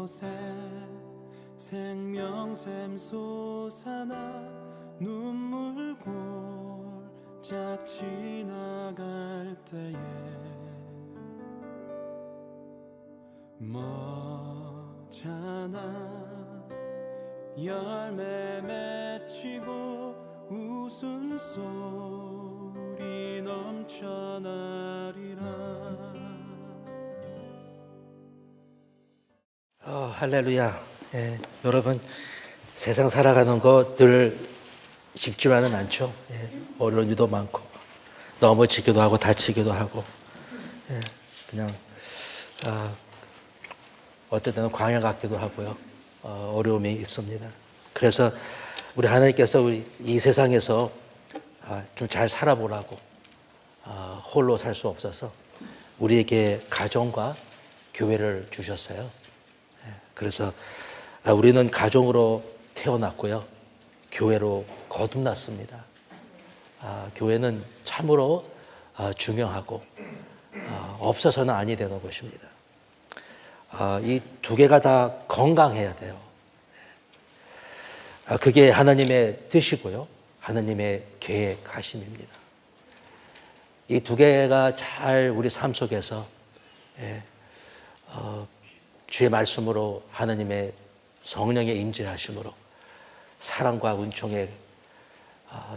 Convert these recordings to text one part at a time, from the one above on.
곳에 생명샘 솟아나 눈물 골짝 지나갈 때에 머잖아 열매 맺히고 웃음소리 넘쳐나리라. 할렐루야. 여러분, 세상 살아가는 거 늘 쉽지만은 않죠. 어려움도 많고 넘어지기도 하고 다치기도 하고 그냥 어떨 때는 광야 같기도 하고요. 어려움이 있습니다. 그래서 우리 하나님께서 우리 이 세상에서 좀 잘 살아보라고 홀로 살 수 없어서 우리에게 가정과 교회를 주셨어요. 그래서 우리는 가정으로 태어났고요. 교회로 거듭났습니다. 교회는 참으로 중요하고 없어서는 아니 되는 것입니다. 이 두 개가 다 건강해야 돼요. 그게 하나님의 뜻이고요. 하나님의 계획하심입니다. 이 두 개가 잘 우리 삶 속에서 주의 말씀으로 하나님의 성령의 임재하심으로 사랑과 은총에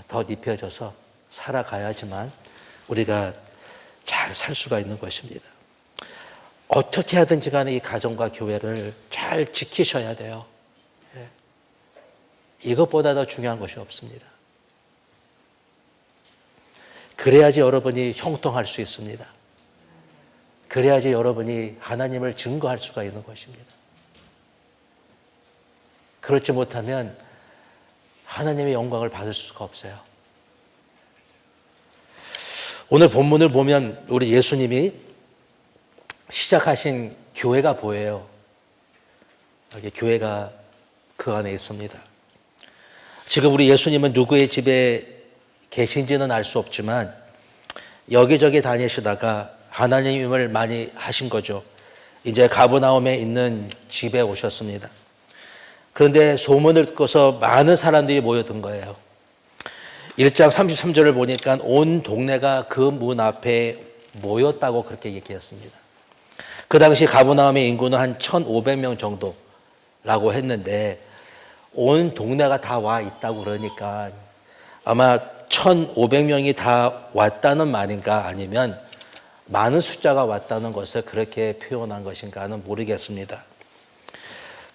더 입혀져서 살아가야지만 우리가 잘 살 수가 있는 것입니다. 어떻게 하든지 간에 이 가정과 교회를 잘 지키셔야 돼요. 이것보다 더 중요한 것이 없습니다. 그래야지 여러분이 형통할 수 있습니다. 그래야지 여러분이 하나님을 증거할 수가 있는 것입니다. 그렇지 못하면 하나님의 영광을 받을 수가 없어요. 오늘 본문을 보면 우리 예수님이 시작하신 교회가 보여요. 여기 교회가 그 안에 있습니다. 지금 우리 예수님은 누구의 집에 계신지는 알 수 없지만 여기저기 다니시다가 하나님을 많이 하신 거죠. 이제 가버나움에 있는 집에 오셨습니다. 그런데 소문을 듣고서 많은 사람들이 모여든 거예요. 1장 33절을 보니까 온 동네가 그 문 앞에 모였다고 그렇게 얘기했습니다. 그 당시 가버나움의 인구는 한 1,500명 정도라고 했는데 온 동네가 다 와 있다고 그러니까 아마 1,500명이 다 왔다는 말인가 아니면 많은 숫자가 왔다는 것을 그렇게 표현한 것인가는 모르겠습니다.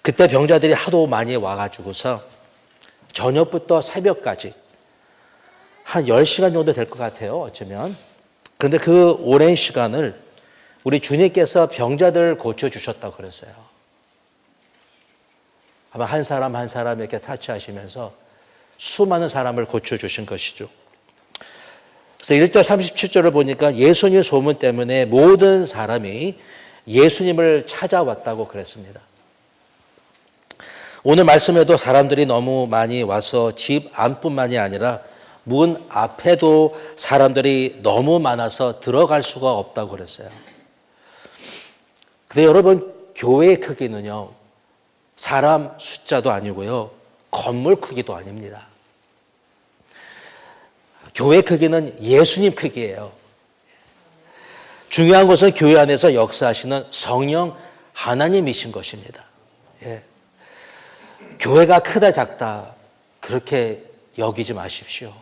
그때 병자들이 하도 많이 와가지고서 저녁부터 새벽까지 한 10시간 정도 될 것 같아요, 어쩌면. 그런데 그 오랜 시간을 우리 주님께서 병자들을 고쳐주셨다고 그랬어요. 아마 한 사람 한 사람 이렇게 타치하시면서 수많은 사람을 고쳐주신 것이죠. 그래서 1절 37절을 보니까 예수님의 소문 때문에 모든 사람이 예수님을 찾아왔다고 그랬습니다. 오늘 말씀에도 사람들이 너무 많이 와서 집 안뿐만이 아니라 문 앞에도 사람들이 너무 많아서 들어갈 수가 없다고 그랬어요. 근데 여러분, 교회의 크기는요, 사람 숫자도 아니고요, 건물 크기도 아닙니다. 교회 크기는 예수님 크기예요. 중요한 것은 교회 안에서 역사하시는 성령 하나님이신 것입니다. 교회가 크다 작다 그렇게 여기지 마십시오.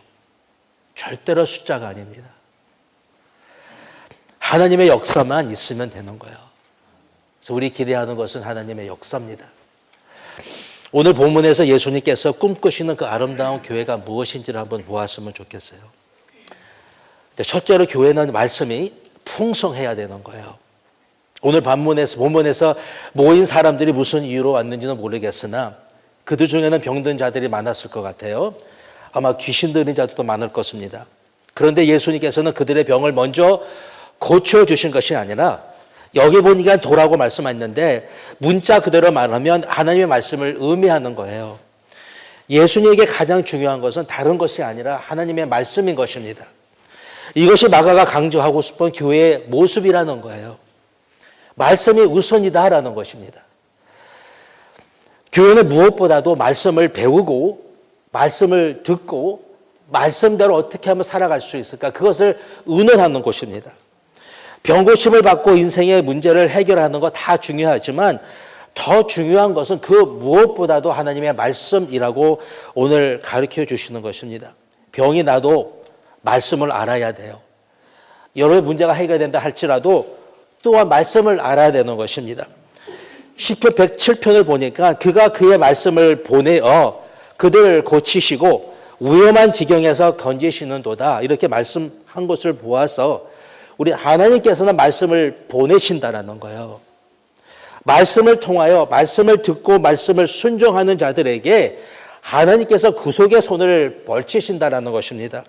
절대로 숫자가 아닙니다. 하나님의 역사만 있으면 되는 거예요. 그래서 우리 기대하는 것은 하나님의 역사입니다. 오늘 본문에서 예수님께서 꿈꾸시는 그 아름다운 교회가 무엇인지를 한번 보았으면 좋겠어요. 첫째로 교회는 말씀이 풍성해야 되는 거예요. 오늘 본문에서 모인 사람들이 무슨 이유로 왔는지는 모르겠으나 그들 중에는 병든 자들이 많았을 것 같아요. 아마 귀신 들린 자들도 많을 것입니다. 그런데 예수님께서는 그들의 병을 먼저 고쳐주신 것이 아니라 여기 보니까 도라고 말씀했는데 문자 그대로 말하면 하나님의 말씀을 의미하는 거예요. 예수님에게 가장 중요한 것은 다른 것이 아니라 하나님의 말씀인 것입니다. 이것이 마가가 강조하고 싶은 교회의 모습이라는 거예요. 말씀이 우선이다라는 것입니다. 교회는 무엇보다도 말씀을 배우고 말씀을 듣고 말씀대로 어떻게 하면 살아갈 수 있을까? 그것을 의논하는 곳입니다. 병고침을 받고 인생의 문제를 해결하는 거 다 중요하지만 더 중요한 것은 그 무엇보다도 하나님의 말씀이라고 오늘 가르쳐 주시는 것입니다. 병이 나도 말씀을 알아야 돼요. 여러분의 문제가 해결된다 할지라도 또한 말씀을 알아야 되는 것입니다. 시편 107편을 보니까 그가 그의 말씀을 보내어 그들을 고치시고 위험한 지경에서 건지시는도다 이렇게 말씀한 것을 보아서 우리 하나님께서는 말씀을 보내신다라는 거예요. 말씀을 통하여 말씀을 듣고 말씀을 순종하는 자들에게 하나님께서 구속의 손을 벌치신다라는 것입니다.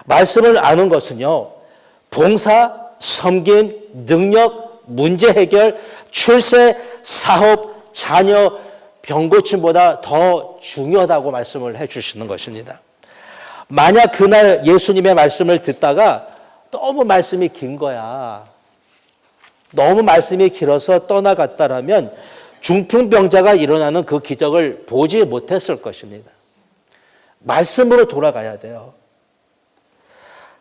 말씀을 아는 것은요, 봉사, 섬김, 능력, 문제 해결, 출세, 사업, 자녀, 병고침보다 더 중요하다고 말씀을 해주시는 것입니다. 만약 그날 예수님의 말씀을 듣다가 너무 말씀이 긴 거야. 너무 말씀이 길어서 떠나갔다라면 중풍병자가 일어나는 그 기적을 보지 못했을 것입니다. 말씀으로 돌아가야 돼요.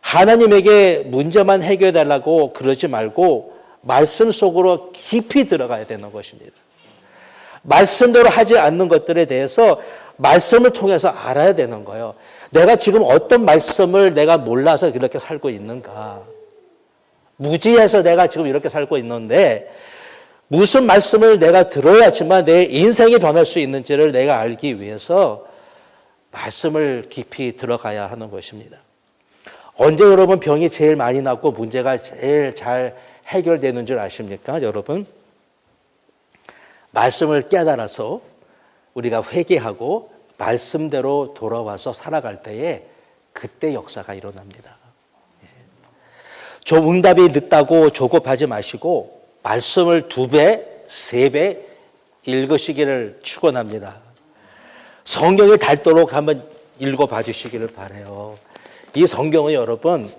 하나님에게 문제만 해결해달라고 그러지 말고 말씀 속으로 깊이 들어가야 되는 것입니다. 말씀대로 하지 않는 것들에 대해서 말씀을 통해서 알아야 되는 거예요. 내가 지금 어떤 말씀을 내가 몰라서 이렇게 살고 있는가. 무지해서 내가 지금 이렇게 살고 있는데 무슨 말씀을 내가 들어야지만 내 인생이 변할 수 있는지를 내가 알기 위해서 말씀을 깊이 들어가야 하는 것입니다. 언제 여러분 병이 제일 많이 낫고 문제가 제일 잘 해결되는 줄 아십니까? 여러분, 말씀을 깨달아서 우리가 회개하고 말씀대로 돌아와서 살아갈 때에 그때 역사가 일어납니다. 좀 응답이 늦다고 조급하지 마시고 말씀을 2배, 3배 읽으시기를 축원합니다. 성경이 닳도록 한번 읽어봐 주시기를 바라요. 이 성경은 여러분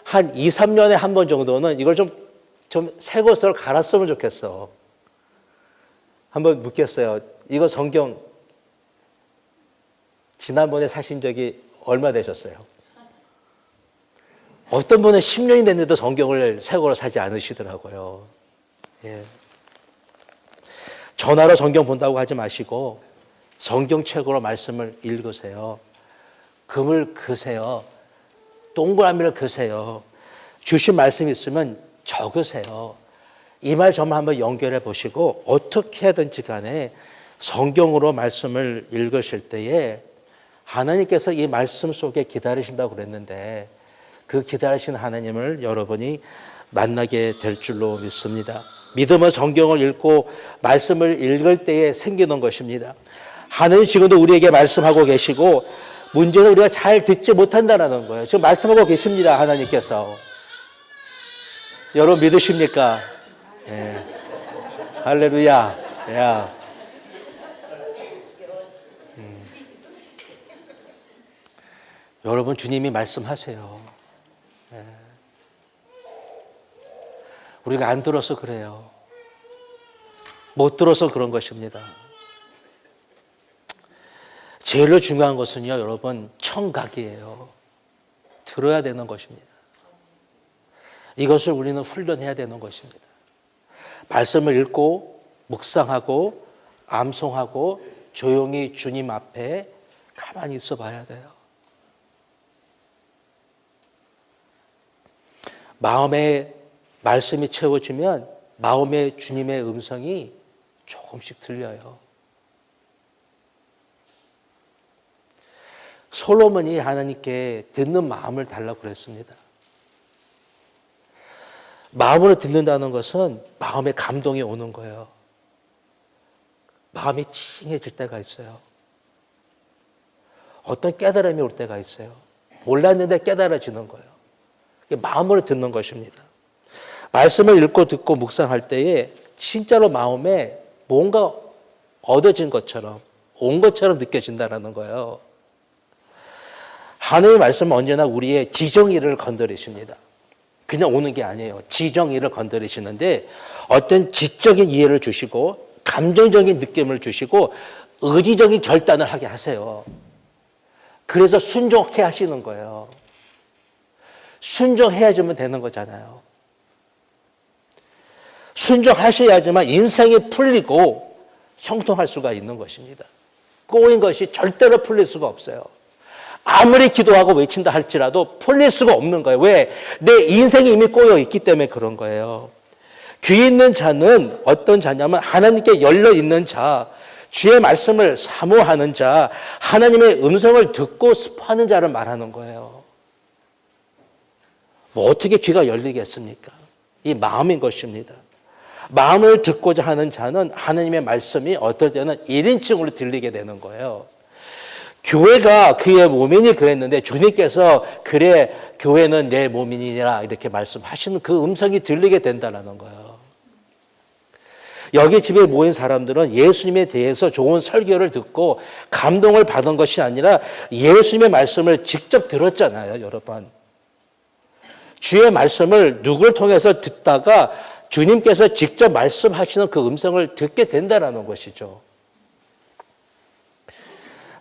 한 2, 3년에 한 번 정도는 이걸 좀 새 것으로 갈았으면 좋겠어. 한번 묻겠어요. 이거 성경 지난번에 사신 적이 얼마 되셨어요? 어떤 분은 10년이 됐는데도 성경을 새 거로 사지 않으시더라고요. 예. 전화로 성경 본다고 하지 마시고 성경책으로 말씀을 읽으세요. 금을 그세요. 동그라미를 그세요. 주신 말씀이 있으면 적으세요. 이 말 저말 한번 연결해 보시고 어떻게 하든지 간에 성경으로 말씀을 읽으실 때에 하나님께서 이 말씀 속에 기다리신다고 그랬는데 그 기다리신 하나님을 여러분이 만나게 될 줄로 믿습니다. 믿음은 성경을 읽고 말씀을 읽을 때에 생기는 것입니다. 하나님 지금도 우리에게 말씀하고 계시고 문제는 우리가 잘 듣지 못한다는 거예요. 지금 말씀하고 계십니다. 하나님께서. 여러분 믿으십니까? 예. 할렐루야. 야. 여러분 주님이 말씀하세요. 예. 우리가 안 들어서 그래요. 못 들어서 그런 것입니다. 제일 중요한 것은요, 여러분, 청각이에요. 들어야 되는 것입니다. 이것을 우리는 훈련해야 되는 것입니다. 말씀을 읽고, 묵상하고, 암송하고, 조용히 주님 앞에 가만히 있어 봐야 돼요. 마음에 말씀이 채워지면 마음에 주님의 음성이 조금씩 들려요. 솔로몬이 하나님께 듣는 마음을 달라고 그랬습니다. 마음으로 듣는다는 것은 마음에 감동이 오는 거예요. 마음이 찡해질 때가 있어요. 어떤 깨달음이 올 때가 있어요. 몰랐는데 깨달아지는 거예요. 마음으로 듣는 것입니다. 말씀을 읽고 듣고 묵상할 때에 진짜로 마음에 뭔가 얻어진 것처럼 온 것처럼 느껴진다는 거예요. 하나님의 말씀은 언제나 우리의 지정의를 건드리십니다. 그냥 오는 게 아니에요. 지정의를 건드리시는데 어떤 지적인 이해를 주시고 감정적인 느낌을 주시고 의지적인 결단을 하게 하세요. 그래서 순종해 하시는 거예요. 순종해야지만 되는 거잖아요. 순종하셔야지만 인생이 풀리고 형통할 수가 있는 것입니다. 꼬인 것이 절대로 풀릴 수가 없어요. 아무리 기도하고 외친다 할지라도 풀릴 수가 없는 거예요. 왜? 내 인생이 이미 꼬여 있기 때문에 그런 거예요. 귀 있는 자는 어떤 자냐면 하나님께 열려 있는 자, 주의 말씀을 사모하는 자, 하나님의 음성을 듣고 습하는 자를 말하는 거예요. 뭐 어떻게 귀가 열리겠습니까? 이 마음인 것입니다. 마음을 듣고자 하는 자는 하나님의 말씀이 어떨 때는 1인칭으로 들리게 되는 거예요. 교회가 그의 몸이니 그랬는데 주님께서 그래 교회는 내 몸이니라 이렇게 말씀하시는 그 음성이 들리게 된다는 거예요. 여기 집에 모인 사람들은 예수님에 대해서 좋은 설교를 듣고 감동을 받은 것이 아니라 예수님의 말씀을 직접 들었잖아요, 여러 번. 주의 말씀을 누구를 통해서 듣다가 주님께서 직접 말씀하시는 그 음성을 듣게 된다는 것이죠.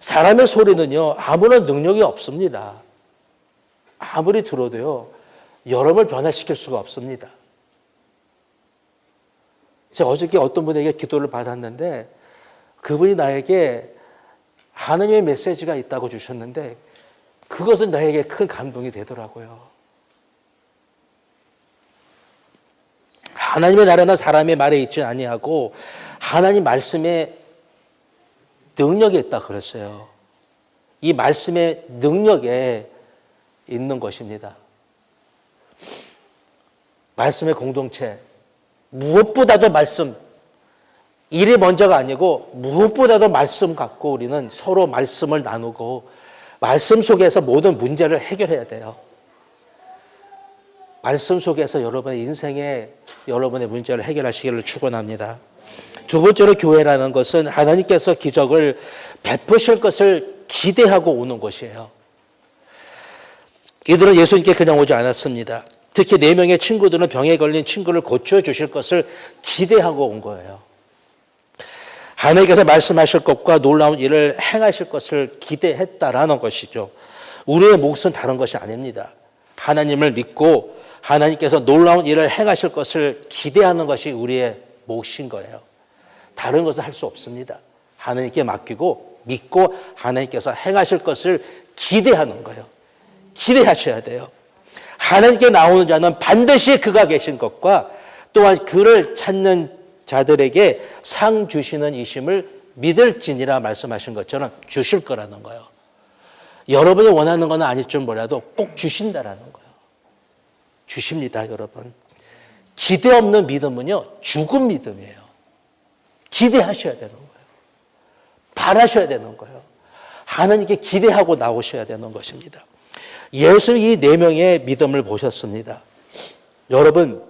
사람의 소리는요, 아무런 능력이 없습니다. 아무리 들어도요, 여러분을 변화시킬 수가 없습니다. 제가 어저께 어떤 분에게 기도를 받았는데 그분이 나에게 하나님의 메시지가 있다고 주셨는데 그것은 나에게 큰 감동이 되더라고요. 하나님의 나라는 사람의 말에 있지 아니하고 하나님 말씀에 능력이 있다 그랬어요. 이 말씀의 능력에 있는 것입니다. 말씀의 공동체, 무엇보다도 말씀, 일이 먼저가 아니고 무엇보다도 말씀 갖고 우리는 서로 말씀을 나누고 말씀 속에서 모든 문제를 해결해야 돼요. 말씀 속에서 여러분의 인생에 여러분의 문제를 해결하시기를 축원합니다. 두 번째로 교회라는 것은 하나님께서 기적을 베푸실 것을 기대하고 오는 것이에요. 이들은 예수님께 그냥 오지 않았습니다. 특히 4명의 친구들은 병에 걸린 친구를 고쳐주실 것을 기대하고 온 거예요. 하나님께서 말씀하실 것과 놀라운 일을 행하실 것을 기대했다라는 것이죠. 우리의 몫은 다른 것이 아닙니다. 하나님을 믿고 하나님께서 놀라운 일을 행하실 것을 기대하는 것이 우리의 몫인 거예요. 다른 것을 할 수 없습니다. 하나님께 맡기고 믿고 하나님께서 행하실 것을 기대하는 거예요. 기대하셔야 돼요. 하나님께 나오는 자는 반드시 그가 계신 것과 또한 그를 찾는 자들에게 상 주시는 이심을 믿을지니라 말씀하신 것처럼 주실 거라는 거예요. 여러분이 원하는 건 아닐 줄 몰라도 꼭 주신다라는 거예요. 주십니다, 여러분. 기대 없는 믿음은요, 죽은 믿음이에요. 기대하셔야 되는 거예요. 바라셔야 되는 거예요. 하나님께 기대하고 나오셔야 되는 것입니다. 예수 이 4명의 믿음을 보셨습니다. 여러분,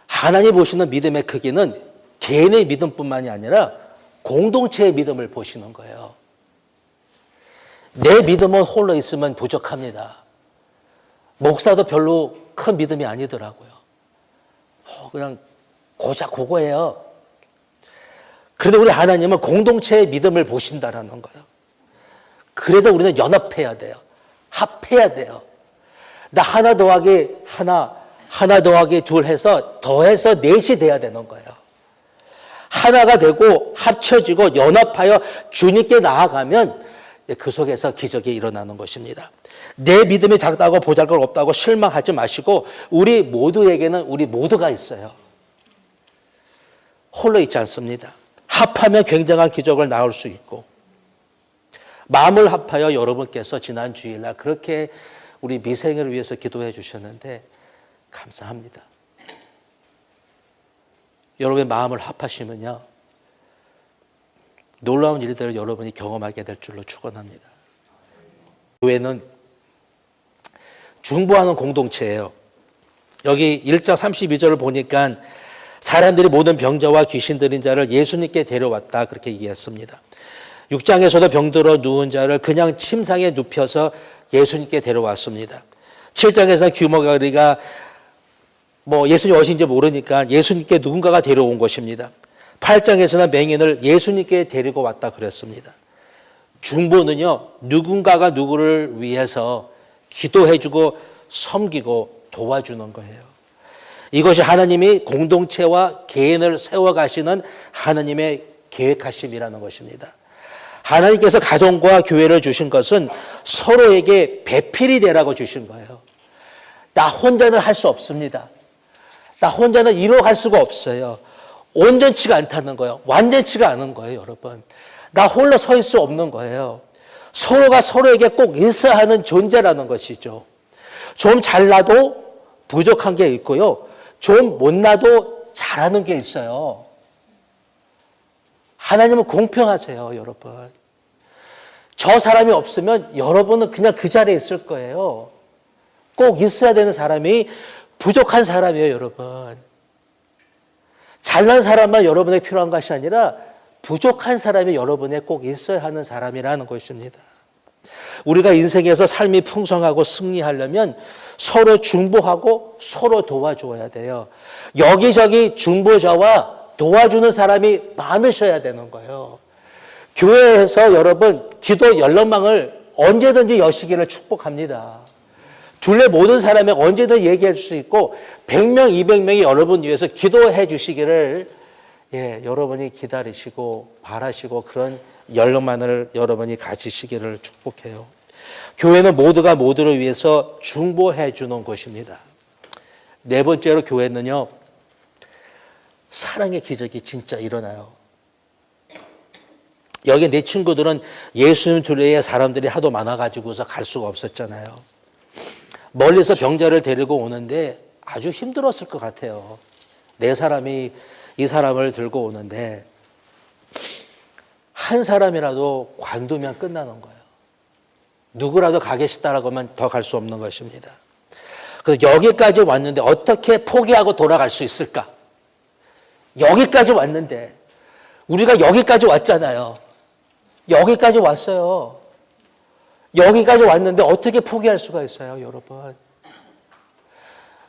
하나님 보시는 믿음의 크기는 개인의 믿음뿐만이 아니라 공동체의 믿음을 보시는 거예요. 내 믿음은 홀로 있으면 부족합니다. 목사도 별로 큰 믿음이 아니더라고요. 그냥 고작 그거예요. 그런데 우리 하나님은 공동체의 믿음을 보신다라는 거예요. 그래서 우리는 연합해야 돼요. 합해야 돼요. 나 하나 더하기 하나, 하나 더하기 둘 해서 더해서 넷이 돼야 되는 거예요. 하나가 되고 합쳐지고 연합하여 주님께 나아가면 그 속에서 기적이 일어나는 것입니다. 내 믿음이 작다고 보잘것없다고 실망하지 마시고 우리 모두에게는 우리 모두가 있어요. 홀로 있지 않습니다. 합하면 굉장한 기적을 낳을 수 있고 마음을 합하여 여러분께서 지난 주일날 그렇게 우리 미생을 위해서 기도해 주셨는데 감사합니다. 여러분의 마음을 합하시면요 놀라운 일들을 여러분이 경험하게 될 줄로 축원합니다. 교회는 중보하는 공동체예요. 여기 1장 32절을 보니까 사람들이 모든 병자와 귀신 들린 자를 예수님께 데려왔다 그렇게 얘기했습니다. 6장에서도 병들어 누운 자를 그냥 침상에 눕혀서 예수님께 데려왔습니다. 7장에서는 규모가리가 예수님 어신지 모르니까 예수님께 누군가가 데려온 것입니다. 8장에서는 맹인을 예수님께 데리고 왔다 그랬습니다. 중보는요, 누군가가 누구를 위해서 기도해주고 섬기고 도와주는 거예요. 이것이 하나님이 공동체와 개인을 세워가시는 하나님의 계획하심이라는 것입니다. 하나님께서 가정과 교회를 주신 것은 서로에게 배필이 되라고 주신 거예요. 나 혼자는 할 수 없습니다. 나 혼자는 이루어갈 수가 없어요. 온전치가 않다는 거예요. 완전치가 않은 거예요, 여러분. 나 홀로 설 수 없는 거예요. 서로가 서로에게 꼭 있어야 하는 존재라는 것이죠. 좀 잘나도 부족한 게 있고요. 좀 못나도 잘하는 게 있어요. 하나님은 공평하세요, 여러분. 저 사람이 없으면 여러분은 그냥 그 자리에 있을 거예요. 꼭 있어야 되는 사람이 부족한 사람이에요, 여러분. 잘난 사람만 여러분에게 필요한 것이 아니라 부족한 사람이 여러분에 꼭 있어야 하는 사람이라는 것입니다. 우리가 인생에서 삶이 풍성하고 승리하려면 서로 중보하고 서로 도와주어야 돼요. 여기저기 중보자와 도와주는 사람이 많으셔야 되는 거예요. 교회에서 여러분 기도 연락망을 언제든지 여시기를 축복합니다. 둘레 모든 사람이 언제든 얘기할 수 있고 100명, 200명이 여러분 위해서 기도해 주시기를 여러분이 기다리시고 바라시고 그런 연락만을 여러분이 가지시기를 축복해요. 교회는 모두가 모두를 위해서 중보해 주는 곳입니다. 네 번째로 교회는요, 사랑의 기적이 진짜 일어나요. 여기 내 친구들은 예수님 둘레에 사람들이 하도 많아가지고서 갈 수가 없었잖아요. 멀리서 병자를 데리고 오는데 아주 힘들었을 것 같아요. 네 사람이 이 사람을 들고 오는데 한 사람이라도 관두면 끝나는 거예요. 누구라도 가 계시다라고 하면 더 갈 수 없는 것입니다. 그래서 여기까지 왔는데 어떻게 포기하고 돌아갈 수 있을까? 여기까지 왔는데 우리가 여기까지 왔잖아요. 여기까지 왔어요. 여기까지 왔는데 어떻게 포기할 수가 있어요, 여러분?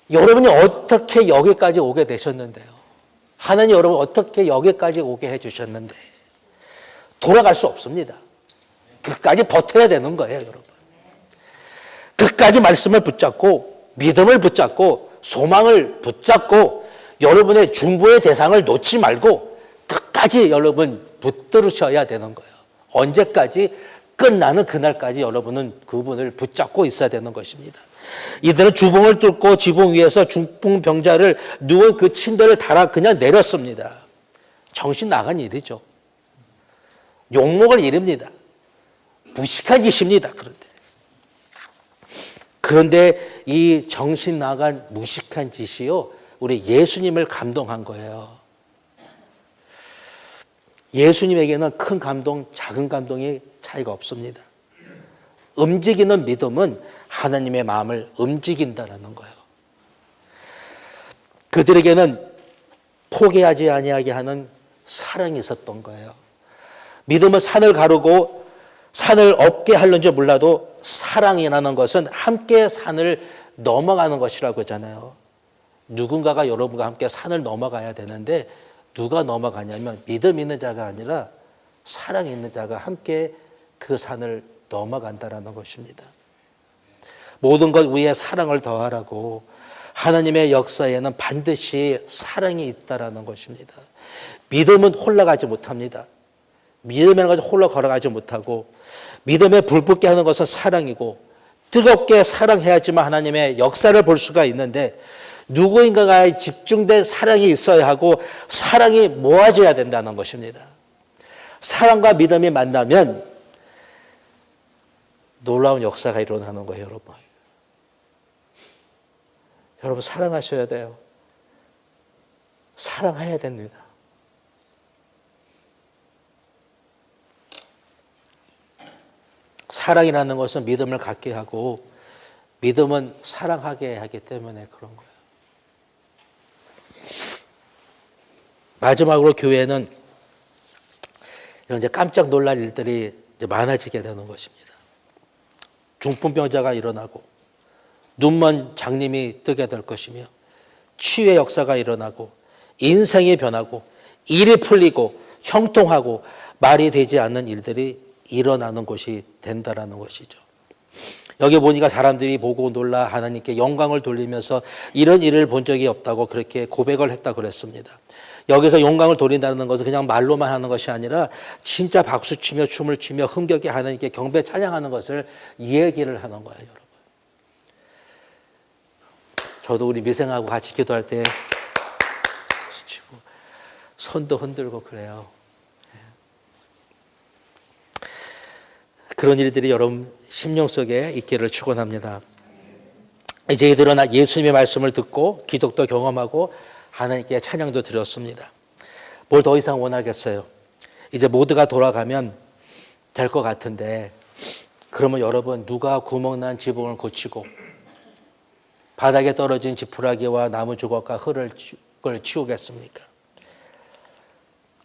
여러분이 어떻게 여기까지 오게 되셨는데요? 하나님 여러분 어떻게 여기까지 오게 해주셨는데 돌아갈 수 없습니다. 끝까지 버텨야 되는 거예요, 여러분. 끝까지 말씀을 붙잡고 믿음을 붙잡고 소망을 붙잡고 여러분의 중보의 대상을 놓지 말고 끝까지 여러분 붙들으셔야 되는 거예요. 언제까지? 끝나는 그날까지 여러분은 그분을 붙잡고 있어야 되는 것입니다. 이들은 주봉을 뚫고 지붕 위에서 중풍병자를 누운 그 침대를 달아 그냥 내렸습니다. 정신 나간 일이죠. 욕먹을 일입니다. 무식한 짓입니다. 그런데 이 정신 나간 무식한 짓이요, 우리 예수님을 감동한 거예요. 예수님에게는 큰 감동, 작은 감동이 차이가 없습니다. 움직이는 믿음은 하나님의 마음을 움직인다라는 거예요. 그들에게는 포기하지 아니하게 하는 사랑이 있었던 거예요. 믿음은 산을 가르고 산을 업게 하는지 몰라도 사랑이라는 것은 함께 산을 넘어가는 것이라고 하잖아요. 누군가가 여러분과 함께 산을 넘어가야 되는데 누가 넘어가냐면 믿음 있는 자가 아니라 사랑 있는 자가 함께 그 산을 넘어간다라는 것입니다. 모든 것 위에 사랑을 더하라고 하나님의 역사에는 반드시 사랑이 있다라는 것입니다. 믿음은 홀라가지 못합니다. 믿음이라는 것은 홀로 걸어가지 못하고 믿음에 불붙게 하는 것은 사랑이고 뜨겁게 사랑해야지만 하나님의 역사를 볼 수가 있는데 누구인가가 집중된 사랑이 있어야 하고 사랑이 모아져야 된다는 것입니다. 사랑과 믿음이 만나면 놀라운 역사가 일어나는 거예요, 여러분. 여러분 사랑하셔야 돼요. 사랑해야 됩니다. 사랑이라는 것은 믿음을 갖게 하고 믿음은 사랑하게 하기 때문에 그런 거예요. 마지막으로 교회는 이런 이제 깜짝 놀랄 일들이 이제 많아지게 되는 것입니다. 중풍병자가 일어나고 눈먼 장님이 뜨게 될 것이며 치유의 역사가 일어나고 인생이 변하고 일이 풀리고 형통하고 말이 되지 않는 일들이 일어나는 곳이 된다라는 것이죠. 여기 보니까 사람들이 보고 놀라 하나님께 영광을 돌리면서 이런 일을 본 적이 없다고 그렇게 고백을 했다 그랬습니다. 여기서 영광을 돌린다는 것은 그냥 말로만 하는 것이 아니라 진짜 박수치며 춤을 추며 흥겹게 하나님께 경배 찬양하는 것을 얘기를 하는 거예요, 여러분. 저도 우리 미생하고 같이 기도할 때 박수치고 손도 흔들고 그래요. 그런 일들이 여러분 심령 속에 있기를 축원합니다. 이제 이들은 예수님의 말씀을 듣고 기적도 경험하고 하나님께 찬양도 드렸습니다. 뭘 더 이상 원하겠어요? 이제 모두가 돌아가면 될 것 같은데, 그러면 여러분 누가 구멍난 지붕을 고치고 바닥에 떨어진 지푸라기와 나무 주걱과 흙을 치우겠습니까?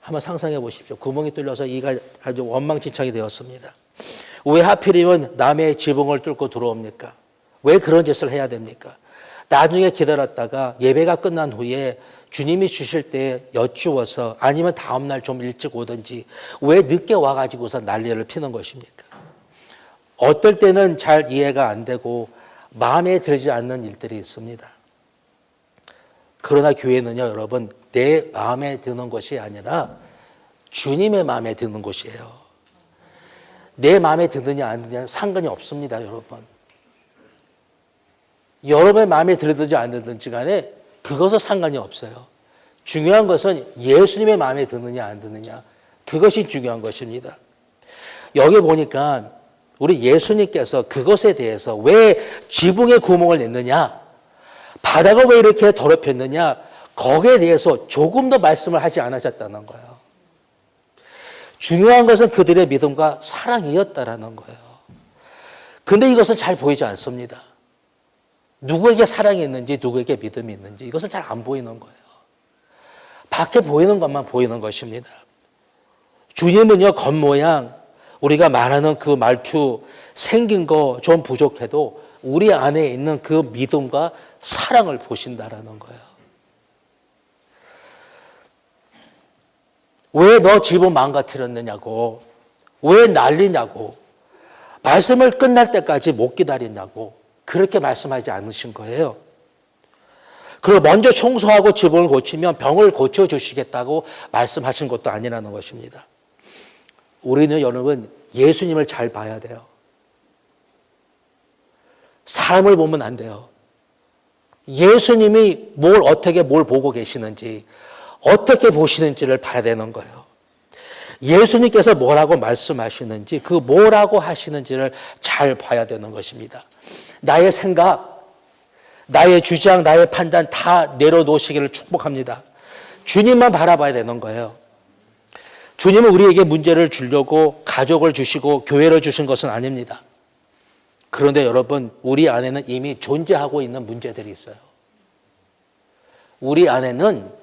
한번 상상해 보십시오. 구멍이 뚫려서 이가 아주 원망진창이 되었습니다. 왜 하필이면 남의 지붕을 뚫고 들어옵니까? 왜 그런 짓을 해야 됩니까? 나중에 기다렸다가 예배가 끝난 후에 주님이 주실 때 여쭈어서 아니면 다음날 좀 일찍 오든지 왜 늦게 와가지고서 난리를 피는 것입니까? 어떨 때는 잘 이해가 안 되고 마음에 들지 않는 일들이 있습니다. 그러나 교회는요, 여러분, 내 마음에 드는 것이 아니라 주님의 마음에 드는 곳이에요. 내 마음에 드느냐 안 드느냐는 상관이 없습니다, 여러분. 여러분의 마음에 들든지 안 들든지 간에 그것은 상관이 없어요. 중요한 것은 예수님의 마음에 드느냐 안 드느냐, 그것이 중요한 것입니다. 여기 보니까 우리 예수님께서 그것에 대해서 왜 지붕에 구멍을 냈느냐, 바닥을 왜 이렇게 더럽혔느냐, 거기에 대해서 조금 더 말씀을 하지 않으셨다는 거예요. 중요한 것은 그들의 믿음과 사랑이었다라는 거예요. 근데 이것은 잘 보이지 않습니다. 누구에게 사랑이 있는지, 누구에게 믿음이 있는지 이것은 잘 안 보이는 거예요. 밖에 보이는 것만 보이는 것입니다. 주님은요, 겉모양, 우리가 말하는 그 말투, 생긴 거 좀 부족해도 우리 안에 있는 그 믿음과 사랑을 보신다라는 거예요. 왜 너 집을 망가뜨렸느냐고, 왜 난리냐고, 말씀을 끝날 때까지 못 기다리냐고 그렇게 말씀하지 않으신 거예요. 그리고 먼저 청소하고 지붕을 고치면 병을 고쳐주시겠다고 말씀하신 것도 아니라는 것입니다. 우리는 여러분 예수님을 잘 봐야 돼요. 사람을 보면 안 돼요. 예수님이 어떻게 뭘 보고 계시는지, 어떻게 보시는지를 봐야 되는 거예요. 예수님께서 뭐라고 말씀하시는지, 그 뭐라고 하시는지를 잘 봐야 되는 것입니다. 나의 생각, 나의 주장, 나의 판단 다 내려놓으시기를 축복합니다. 주님만 바라봐야 되는 거예요. 주님은 우리에게 문제를 주려고 가족을 주시고 교회를 주신 것은 아닙니다. 그런데 여러분, 우리 안에는 이미 존재하고 있는 문제들이 있어요. 우리 안에는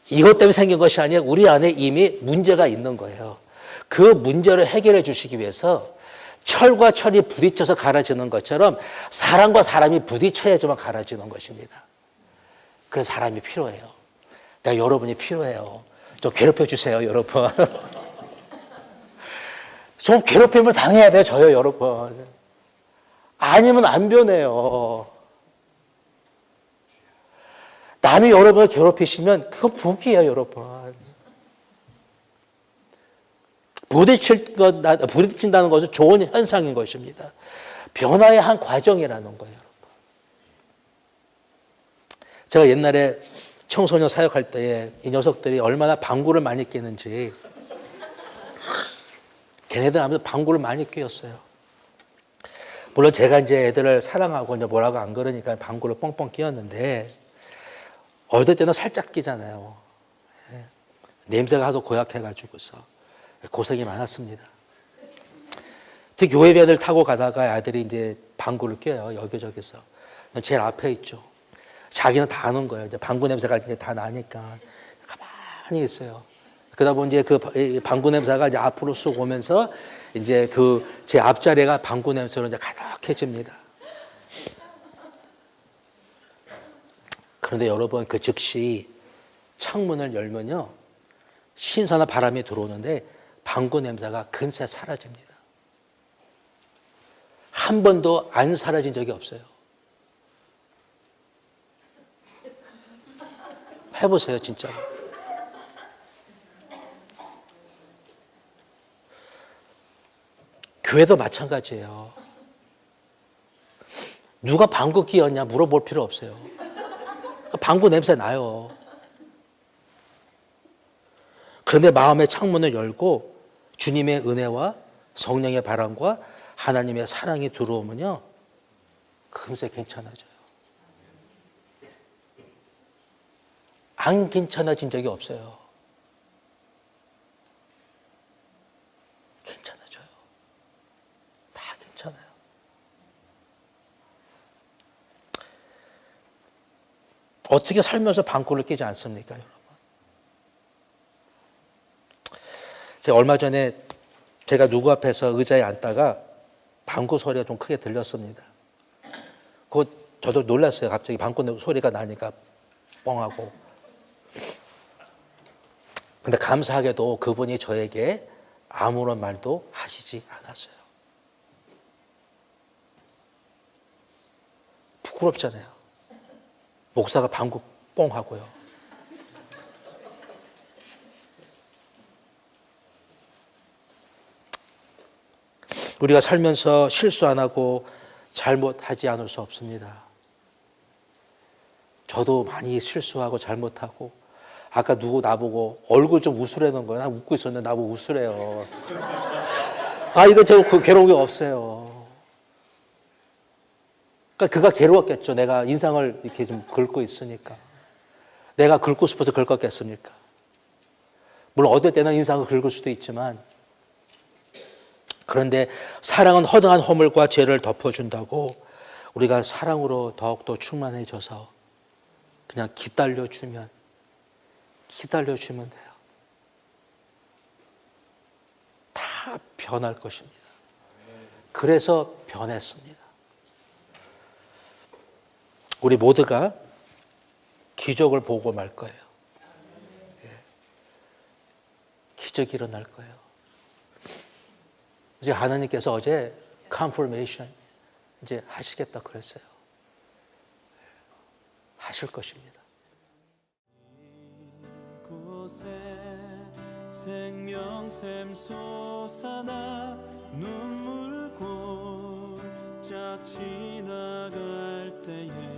이것 때문에 생긴 것이 아니라 우리 안에 이미 문제가 있는 거예요. 그 문제를 해결해 주시기 위해서 철과 철이 부딪혀서 갈아지는 것처럼 사람과 사람이 부딪혀야지만 갈아지는 것입니다. 그래서 사람이 필요해요. 내가 여러분이 필요해요. 좀 괴롭혀 주세요, 여러분. 좀 괴롭힘을 당해야 돼요, 저요, 여러분. 아니면 안 변해요. 남이 여러분을 괴롭히시면 그거 복이에요, 여러분. 부딪힌다는 것은 좋은 현상인 것입니다. 변화의 한 과정이라는 거예요, 여러분. 제가 옛날에 청소년 사역할 때에 이 녀석들이 얼마나 방구를 많이 뀌는지, 걔네들 하면서 방구를 많이 뀌었어요. 물론 제가 이제 애들을 사랑하고 이제 뭐라고 안 그러니까 방구를 뻥뻥 뀌었는데, 어릴 때는 살짝 끼잖아요. 냄새가 하도 고약해가지고서 고생이 많았습니다. 특히 교회 배들 타고 가다가 아들이 이제 방구를 껴요, 여기저기서. 제일 앞에 있죠. 자기는 다 아는 거예요. 이제 방구 냄새가 이제 다 나니까 가만히 있어요. 그러다 보니 이제 그 방구 냄새가 이제 앞으로 쑥 오면서 이제 그 제 앞자리가 방구 냄새로 이제 가득해집니다. 그런데 여러분, 그 즉시 창문을 열면요, 신선한 바람이 들어오는데 방구 냄새가 금세 사라집니다. 한 번도 안 사라진 적이 없어요. 해보세요, 진짜로. 교회도 마찬가지예요. 누가 방구 끼웠냐 물어볼 필요 없어요. 방구 냄새 나요. 그런데 마음의 창문을 열고 주님의 은혜와 성령의 바람과 하나님의 사랑이 들어오면요, 금세 괜찮아져요. 안 괜찮아진 적이 없어요. 괜찮아져요. 다 괜찮아요. 어떻게 살면서 방구를 끼지 않습니까, 여러분? 제가 얼마 전에 제가 누구 앞에서 의자에 앉다가 방구 소리가 좀 크게 들렸습니다. 그거 저도 놀랐어요. 갑자기 방구 소리가 나니까 뻥하고. 근데 감사하게도 그분이 저에게 아무런 말도 하시지 않았어요. 부끄럽잖아요. 목사가 방구 뻥하고요. 우리가 살면서 실수 안 하고 잘못하지 않을 수 없습니다. 저도 많이 실수하고 잘못하고, 아까 누구 나보고 얼굴 좀 웃으라는 거야. 나 웃고 있었는데 나보고 웃으래요. 이거 저 괴로운 게 없어요. 그러니까 그가 괴로웠겠죠. 내가 인상을 이렇게 좀 긁고 있으니까. 내가 긁고 싶어서 긁었겠습니까? 물론 어떨 때는 인상을 긁을 수도 있지만, 그런데 사랑은 허다한 허물과 죄를 덮어준다고 우리가 사랑으로 더욱더 충만해져서 그냥 기다려주면 돼요. 다 변할 것입니다. 그래서 변했습니다. 우리 모두가 기적을 보고 말 거예요. 기적이 일어날 거예요. 이제 하나님께서 어제 confirmation 이제 하시겠다 그랬어요. 하실 것입니다. 이곳에 생명샘 솟아나 눈물 골짝 지나갈 때에